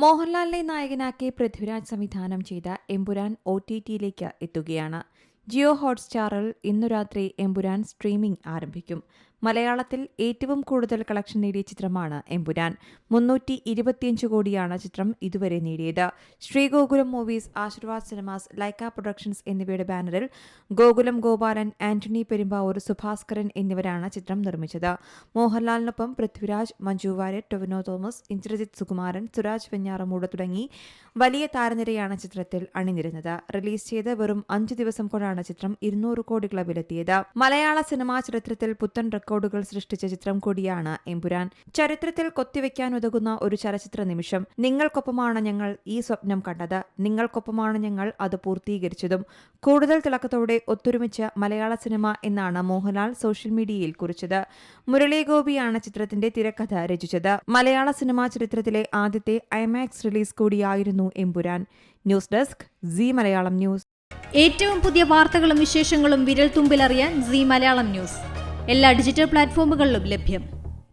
മോഹൻലാലിനെ നായകനാക്കി പൃഥ്വിരാജ് സംവിധാനം ചെയ്ത എമ്പുരാൻ OTTയിലേക്ക് എത്തുകയാണ്. ജിയോ ഹോട്ട്സ്റ്റാറിൽ ഇന്നു രാത്രി എമ്പുരാൻ സ്ട്രീമിംഗ് ആരംഭിക്കും. മലയാളത്തിൽ ഏറ്റവും കൂടുതൽ കളക്ഷൻ നേടിയ ചിത്രമാണ് എമ്പുരാൻ. 325 കോടിയാണ് ചിത്രം ഇതുവരെ നേടിയത്. Sree Gokulam movies, Aashirvad cinemas, Lyca productions എന്നിവയുടെ ബാനറിൽ ഗോകുലം ഗോപാലൻ, ആന്റണി പെരുമ്പാവൂർ, സുഭാസ്കരൻ എന്നിവരാണ് ചിത്രം നിർമ്മിച്ചത്. മോഹൻലാലിനൊപ്പം പൃഥ്വിരാജ്, മഞ്ജു വാര്യർ, ടൊവിനോ തോമസ്, ഇന്ദ്രജിത്ത് സുകുമാരൻ, സുരാജ് വെഞ്ഞാറമൂട് തുടങ്ങി വലിയ താരനിരയാണ് ചിത്രത്തിൽ അണിനിരുന്നത്. റിലീസ് ചെയ്ത് വെറും 5 ദിവസം കൊണ്ടാണ് ചിത്രം 200 കോടി ക്ലബിലെത്തിയത്. മലയാള സിനിമാ ചരിത്രത്തിൽ പുത്തൻ റെക്കോർഡുകൾ സൃഷ്ടിച്ച ചിത്രം കൂടിയാണ് എമ്പുരാൻ. ചരിത്രത്തിൽ കൊത്തിവെക്കാനുതകുന്ന ഒരു ചലച്ചിത്ര നിമിഷം. നിങ്ങൾക്കൊപ്പമാണ് ഞങ്ങൾ ഈ സ്വപ്നം കണ്ടത്, നിങ്ങൾക്കൊപ്പമാണ് ഞങ്ങൾ അത് പൂർത്തീകരിച്ചതും. കൂടുതൽ തിളക്കത്തോടെ ഒത്തൊരുമിച്ച് മലയാള സിനിമ എന്നാണ് മോഹൻലാൽ സോഷ്യൽ മീഡിയയിൽ കുറിച്ചത്. മുരളി ഗോപിയാണ് ചിത്രത്തിന്റെ തിരക്കഥ രചിച്ചത്. മലയാള സിനിമാ ചരിത്രത്തിലെ ആദ്യത്തെ IMAX റിലീസ് കൂടിയായിരുന്നു Empuraan. News desk C Malayalam news. ഏറ്റവും പുതിയ വാർത്തകളും വിശേഷങ്ങളും വിരൽ തുമ്പിലറിയാൻ സി മലയാളം ന്യൂസ് എല്ലാ ഡിജിറ്റൽ പ്ലാറ്റ്ഫോമുകളിലും ലഭ്യം.